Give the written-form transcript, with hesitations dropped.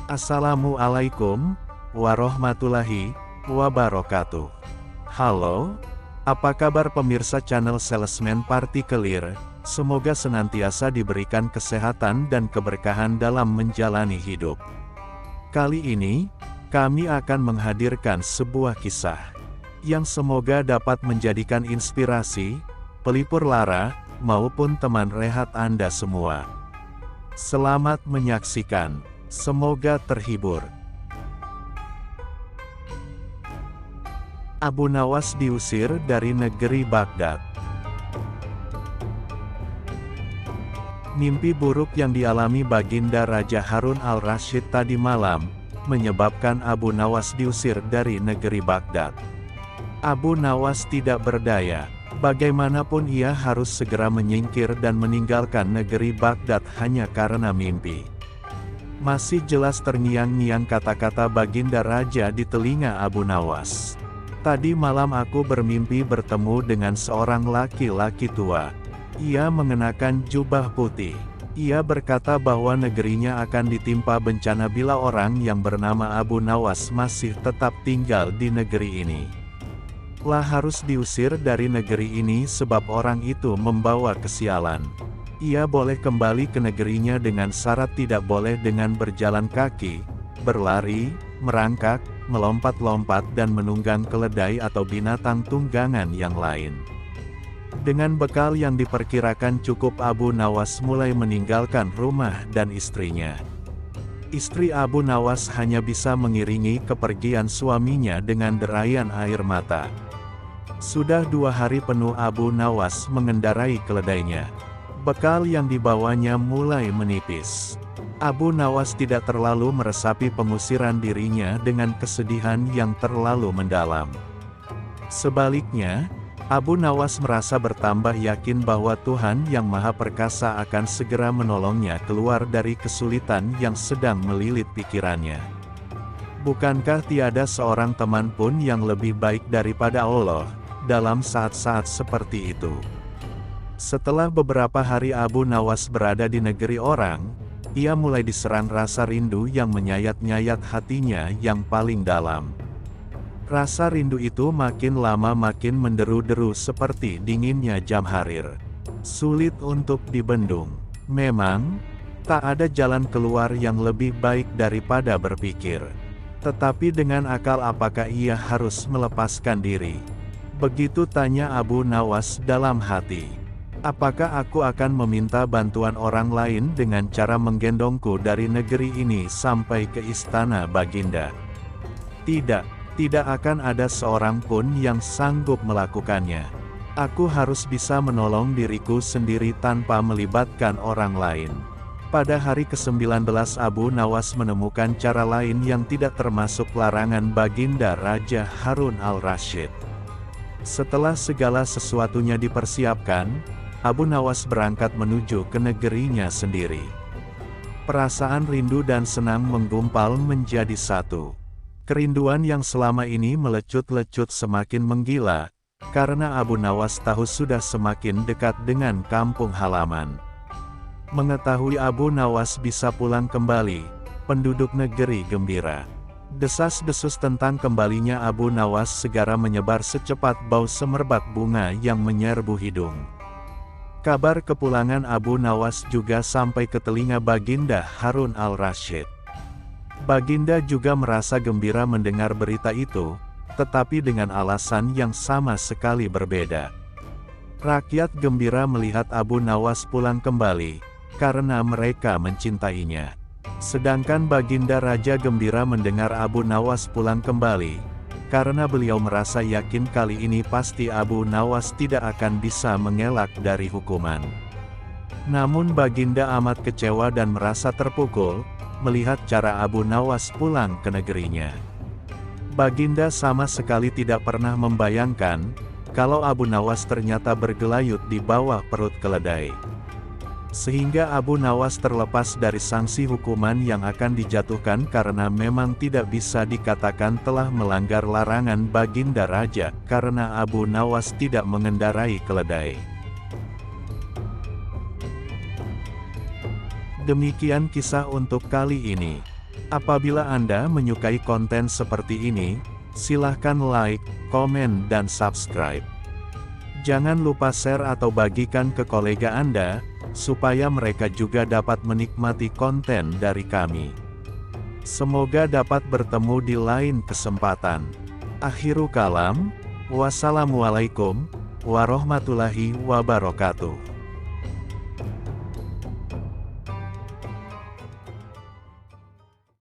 Assalamualaikum warahmatullahi wabarakatuh. Halo, apa kabar pemirsa channel Salesman Partikelir? Semoga senantiasa diberikan kesehatan dan keberkahan dalam menjalani hidup. Kali ini, kami akan menghadirkan sebuah kisah yang semoga dapat menjadikan inspirasi, pelipur lara, maupun teman rehat Anda semua. Selamat menyaksikan. Semoga terhibur. Abu Nawas diusir dari negeri Baghdad. Mimpi buruk yang dialami Baginda Raja Harun al-Rasyid tadi malam, menyebabkan Abu Nawas diusir dari negeri Baghdad. Abu Nawas tidak berdaya, bagaimanapun ia harus segera menyingkir dan meninggalkan negeri Baghdad hanya karena mimpi. Masih jelas terngiang-ngiang kata-kata Baginda Raja di telinga Abu Nawas. Tadi malam aku bermimpi bertemu dengan seorang laki-laki tua. Ia mengenakan jubah putih. Ia berkata bahwa negerinya akan ditimpa bencana bila orang yang bernama Abu Nawas masih tetap tinggal di negeri ini. Harus diusir dari negeri ini sebab orang itu membawa kesialan. Ia boleh kembali ke negerinya dengan syarat tidak boleh dengan berjalan kaki, berlari, merangkak, melompat-lompat dan menunggang keledai atau binatang tunggangan yang lain. Dengan bekal yang diperkirakan cukup, Abu Nawas mulai meninggalkan rumah dan istrinya. Istri Abu Nawas hanya bisa mengiringi kepergian suaminya dengan derayan air mata. Sudah 2 hari penuh Abu Nawas mengendarai keledainya. Bekal yang dibawanya mulai menipis. Abu Nawas tidak terlalu meresapi pengusiran dirinya dengan kesedihan yang terlalu mendalam. Sebaliknya, Abu Nawas merasa bertambah yakin bahwa Tuhan Yang Maha Perkasa akan segera menolongnya keluar dari kesulitan yang sedang melilit pikirannya. Bukankah tiada seorang teman pun yang lebih baik daripada Allah dalam saat-saat seperti itu? Setelah beberapa hari Abu Nawas berada di negeri orang, ia mulai diserang rasa rindu yang menyayat-nyayat hatinya yang paling dalam. Rasa rindu itu makin lama makin menderu-deru seperti dinginnya jam harir. Sulit untuk dibendung. Memang, tak ada jalan keluar yang lebih baik daripada berpikir. Tetapi dengan akal apakah ia harus melepaskan diri? Begitu tanya Abu Nawas dalam hati. Apakah aku akan meminta bantuan orang lain dengan cara menggendongku dari negeri ini sampai ke istana Baginda? Tidak, tidak akan ada seorang pun yang sanggup melakukannya. Aku harus bisa menolong diriku sendiri tanpa melibatkan orang lain. Pada hari ke-19 Abu Nawas menemukan cara lain yang tidak termasuk larangan Baginda Raja Harun al-Rasyid. Setelah segala sesuatunya dipersiapkan, Abu Nawas berangkat menuju ke negerinya sendiri. Perasaan rindu dan senang menggumpal menjadi satu. Kerinduan yang selama ini melecut-lecut semakin menggila, karena Abu Nawas tahu sudah semakin dekat dengan kampung halaman. Mengetahui Abu Nawas bisa pulang kembali, penduduk negeri gembira. Desas-desus tentang kembalinya Abu Nawas segera menyebar secepat bau semerbak bunga yang menyerbu hidung. Kabar kepulangan Abu Nawas juga sampai ke telinga Baginda Harun al-Rasyid. Baginda juga merasa gembira mendengar berita itu, tetapi dengan alasan yang sama sekali berbeda. Rakyat gembira melihat Abu Nawas pulang kembali, karena mereka mencintainya. Sedangkan Baginda Raja gembira mendengar Abu Nawas pulang kembali, karena beliau merasa yakin kali ini pasti Abu Nawas tidak akan bisa mengelak dari hukuman. Namun Baginda amat kecewa dan merasa terpukul, melihat cara Abu Nawas pulang ke negerinya. Baginda sama sekali tidak pernah membayangkan, kalau Abu Nawas ternyata bergelayut di bawah perut keledai. Sehingga Abu Nawas terlepas dari sanksi hukuman yang akan dijatuhkan karena memang tidak bisa dikatakan telah melanggar larangan Baginda Raja, karena Abu Nawas tidak mengendarai keledai. Demikian kisah untuk kali ini. Apabila Anda menyukai konten seperti ini, silahkan like, komen dan subscribe. Jangan lupa share atau bagikan ke kolega Anda, supaya mereka juga dapat menikmati konten dari kami. Semoga dapat bertemu di lain kesempatan. Akhirul kalam, wassalamualaikum warahmatullahi wabarakatuh.